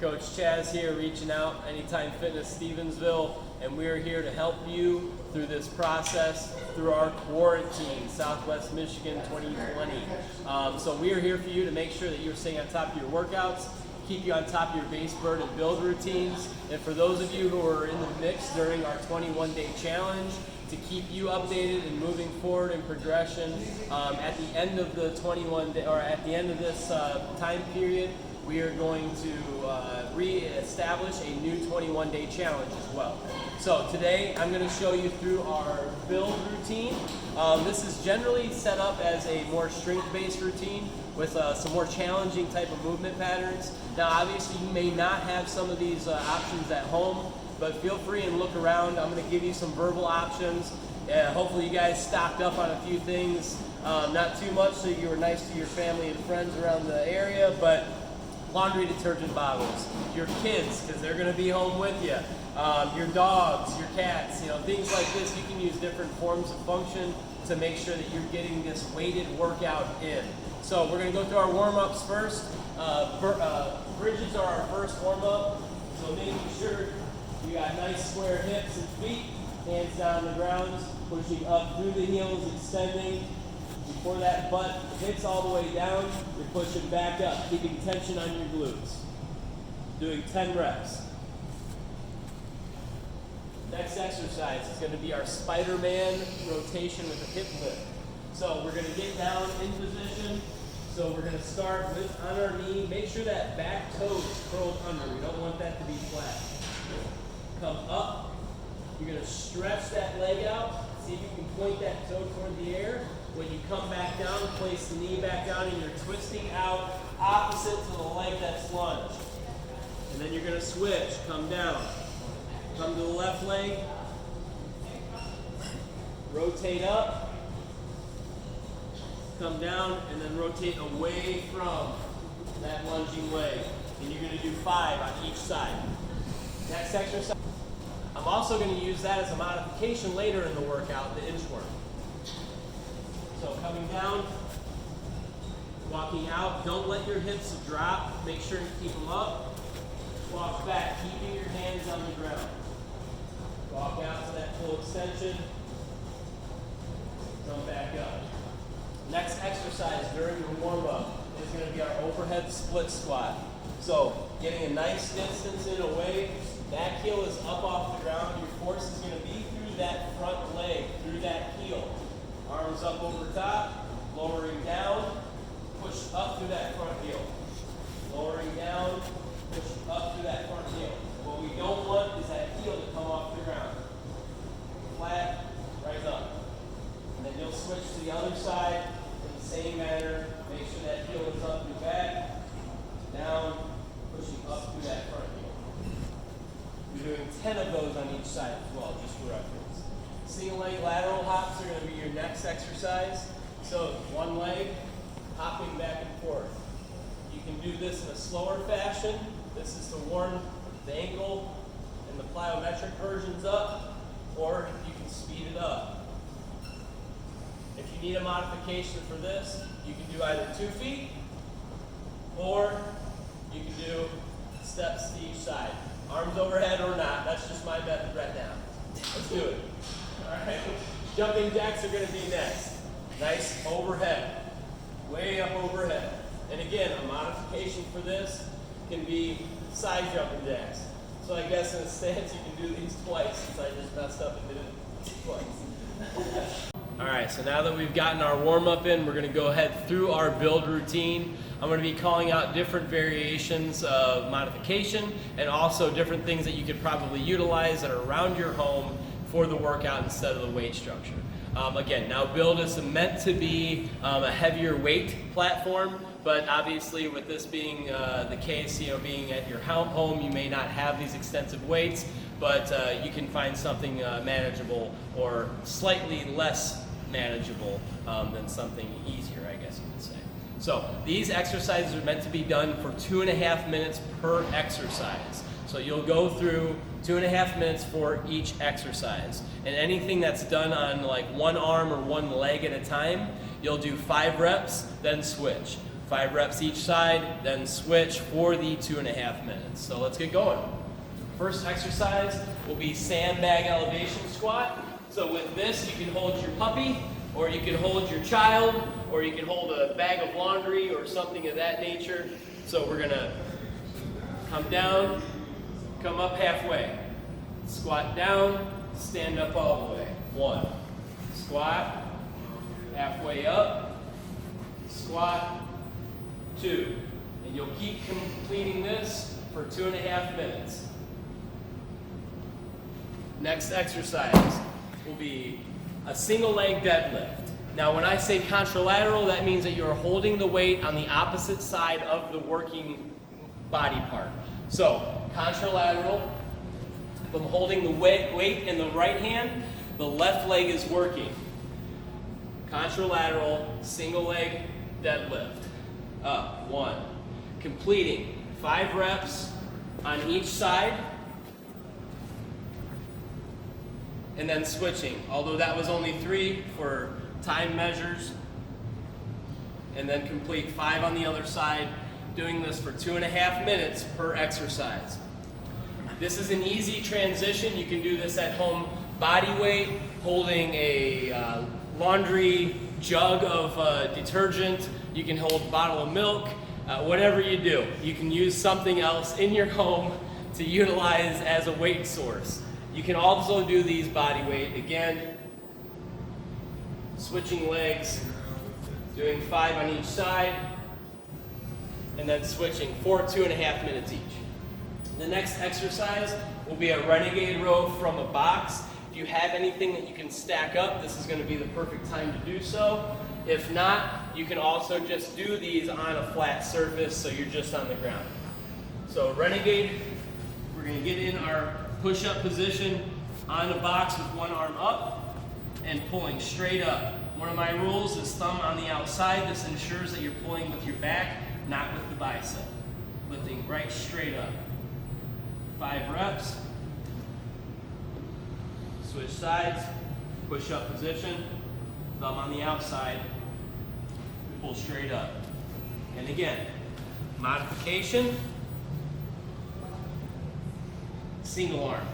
Coach Chaz here, reaching out, Anytime Fitness Stevensville, and we're here to help you through this process through our quarantine, Southwest Michigan 2020. So we're here for you to make sure that you're staying on top of your workouts, keep you on top of your base burn and build routines, and for those of you who are in the mix during our 21-day challenge, to keep you updated and moving forward in progression. At the end of the 21-day, or at the end of this time period, we are going to re-establish a new 21-day challenge as well. So today I'm going to show you through our build routine. This is generally set up as a more strength-based routine with some more challenging type of movement patterns. Now obviously you may not have some of these options at home, but feel free and look around. I'm going to give you some verbal options. Hopefully you guys stocked up on a few things. Not too much so you were nice to your family and friends around the area, but laundry detergent bottles, your kids, because they're going to be home with you, your dogs, your cats, things like this. You can use different forms of function to make sure that you're getting this weighted workout in. So we're going to go through our warm-ups first. Bridges are our first warm-up, so making sure you got nice square hips and feet, hands down on the ground, pushing up through the heels, extending. Before that butt hits all the way down, you're pushing back up, keeping tension on your glutes. Doing 10 reps. Next exercise is going to be our Spider-Man rotation with a hip lift. So we're going to get down in position. So we're going to start with on our knee. Make sure that back toe is curled under. We don't want that to be flat. Come up. You're going to stretch that leg out. See if you can point that toe toward the air. When you come back down, place the knee back down and you're twisting out opposite to the leg that's lunged. And then you're going to switch. Come down. Come to the left leg. Rotate up. Come down and then rotate away from that lunging leg. And you're going to do 5 on each side. Next exercise. I'm also going to use that as a modification later in the workout, the inchworm. So coming down, walking out, don't let your hips drop, make sure you keep them up. Walk back, keeping your hands on the ground. Walk out to that full extension, come back up. Next exercise during your warm-up is going to be our overhead split squat. So getting a nice distance in away, back heel is up off the ground, your force is going to be through that front leg, through that heel. Arms up over top, lowering down, push up through that front heel. Lowering down, push up through that front heel. What we don't want is that heel to come off the ground. Flat, right up. And then you'll switch to the other side in the same manner. Make sure that heel is up through back, down, pushing up through that front heel. You're doing 10 of those on each side as well, just for reference. Single leg lateral hops are going to be your next exercise. So one leg, hopping back and forth. You can do this in a slower fashion. This is to warm the ankle and the plyometric versions up, or you can speed it up. If you need a modification for this, you can do either 2 feet, or you can do steps to each side. Arms overhead or not, that's just my method right now. Let's do it. Alright, jumping jacks are going to be next. Nice overhead, way up overhead. And again, a modification for this can be side jumping jacks. So I guess in a stance you can do these twice, since I just messed up and did it twice. Alright, so now that we've gotten our warm-up in, we're going to go ahead through our build routine. I'm going to be calling out different variations of modification and also different things that you could probably utilize that are around your home for the workout instead of the weight structure. Again, now build is meant to be a heavier weight platform, but obviously with this being the case, being at your home, you may not have these extensive weights, but you can find something manageable or slightly less manageable than something easier, I guess you could say. So these exercises are meant to be done for 2.5 minutes per exercise. So you'll go through 2.5 minutes for each exercise. And anything that's done on like one arm or one leg at a time, you'll do 5 reps, then switch. 5 reps each side, then switch for the 2.5 minutes. So let's get going. First exercise will be sandbag elevation squat. So with this, you can hold your puppy, or you can hold your child, or you can hold a bag of laundry or something of that nature. So we're gonna come down, come up halfway. Squat down, stand up all the way. 1. Squat, halfway up, squat, 2. And you'll keep completing this for 2.5 minutes. Next exercise will be a single leg deadlift. Now when I say contralateral, that means that you're holding the weight on the opposite side of the working body part. So contralateral, if I'm holding the weight in the right hand, the left leg is working. Contralateral, single leg deadlift. Up, 1. Completing 5 reps on each side, and then switching, although that was only 3 for time measures, and then complete 5 on the other side, doing this for 2.5 minutes per exercise. This is an easy transition. You can do this at home, body weight, holding a laundry jug of detergent. You can hold a bottle of milk, whatever you do. You can use something else in your home to utilize as a weight source. You can also do these body weight, again, switching legs, doing 5 on each side, and then switching for 2.5 minutes each. The next exercise will be a renegade row from a box. If you have anything that you can stack up, this is going to be the perfect time to do so. If not, you can also just do these on a flat surface so you're just on the ground. So renegade, we're going to get in our push-up position on the box with one arm up and pulling straight up. One of my rules is thumb on the outside. This ensures that you're pulling with your back, not with the bicep. Lifting right straight up. 5 reps. Switch sides, push-up position, thumb on the outside, pull straight up. And again, modification, single arm.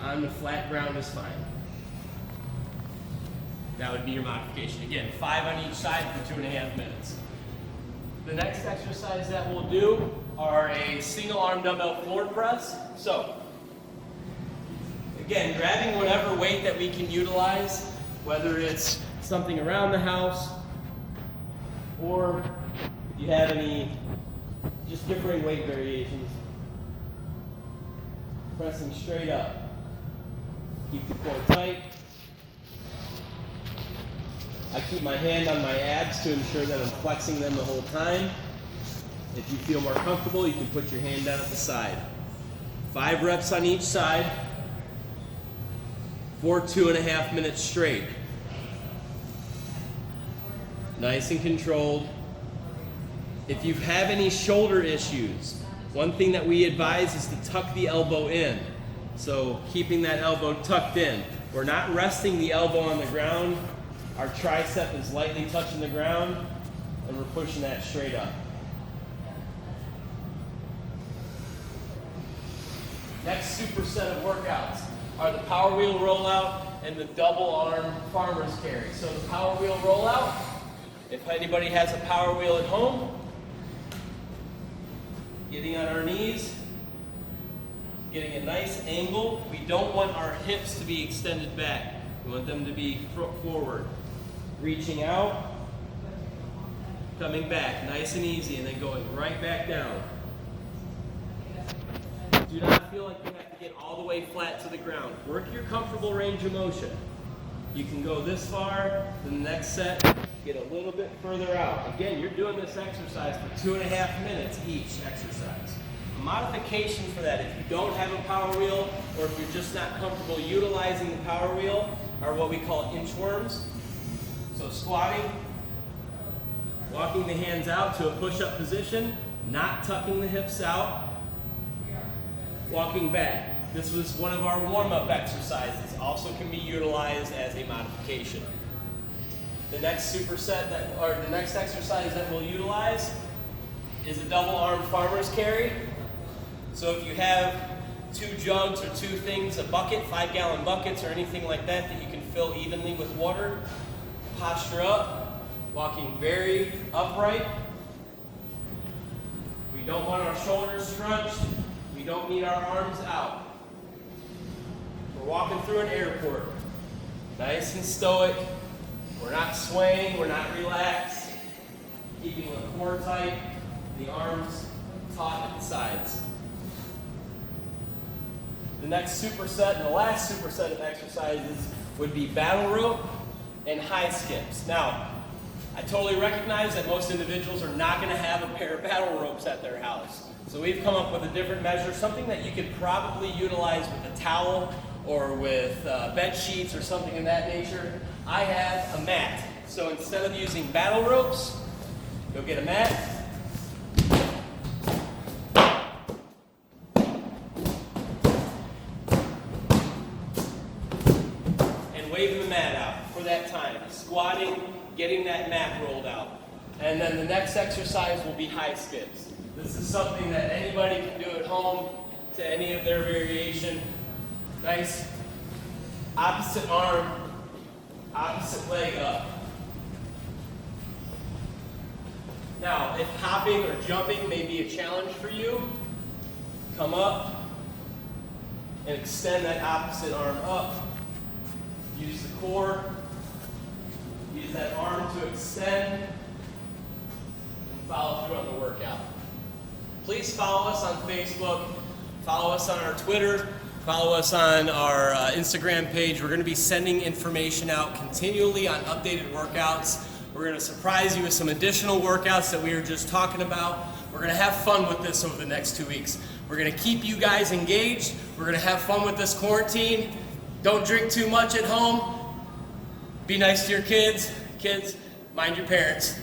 On the flat ground is fine. That would be your modification. Again, 5 on each side for 2.5 minutes. The next exercise that we'll do are a single arm dumbbell floor press. So, again, grabbing whatever weight that we can utilize, whether it's something around the house, or if you have any just differing weight variations. Pressing straight up. Keep the core tight. I keep my hand on my abs to ensure that I'm flexing them the whole time. If you feel more comfortable, you can put your hand down at the side. 5 reps on each side for 2.5 minutes straight. Nice and controlled. If you have any shoulder issues, one thing that we advise is to tuck the elbow in. So keeping that elbow tucked in. We're not resting the elbow on the ground. Our tricep is lightly touching the ground, and we're pushing that straight up. Next superset of workouts are the power wheel rollout and the double arm farmer's carry. So the power wheel rollout, if anybody has a power wheel at home, getting on our knees, getting a nice angle. We don't want our hips to be extended back. We want them to be forward. Reaching out, coming back, nice and easy, and then going right back down. Do not feel like you have to get all the way flat to the ground. Work your comfortable range of motion. You can go this far, then the next set, get a little bit further out. Again, you're doing this exercise for 2.5 minutes each exercise. A modification for that, if you don't have a power wheel, or if you're just not comfortable utilizing the power wheel, are what we call inchworms. So squatting, walking the hands out to a push-up position, not tucking the hips out, walking back. This was one of our warm-up exercises. Also can be utilized as a modification. The next superset the next exercise that we'll utilize is a double arm farmer's carry. So if you have 2 jugs or 2 things, a bucket, 5-gallon buckets or anything like that that you can fill evenly with water, posture up, walking very upright. We don't want our shoulders scrunched. We don't need our arms out. We're walking through an airport. Nice and stoic. We're not swaying, we're not relaxed. Keeping the core tight, the arms taut at the sides. The next superset and the last superset of exercises would be battle rope and high skips. Now, I totally recognize that most individuals are not going to have a pair of battle ropes at their house. So we've come up with a different measure, something that you could probably utilize with a towel or with bed sheets or something of that nature. I have a mat. So instead of using battle ropes, you'll get a mat. And waving the mat out for that time. Squatting, getting that mat rolled out. And then the next exercise will be high skips. This is something that anybody can do at home to any of their variation. Nice opposite arm, opposite leg up. Now, if hopping or jumping may be a challenge for you, come up and extend that opposite arm up. Use the core, use that arm to extend, and follow through on the workout. Please follow us on Facebook, follow us on our Twitter, follow us on our Instagram page. We're going to be sending information out continually on updated workouts. We're going to surprise you with some additional workouts that we were just talking about. We're going to have fun with this over the next 2 weeks. We're going to keep you guys engaged. We're going to have fun with this quarantine. Don't drink too much at home. Be nice to your kids. Kids, mind your parents.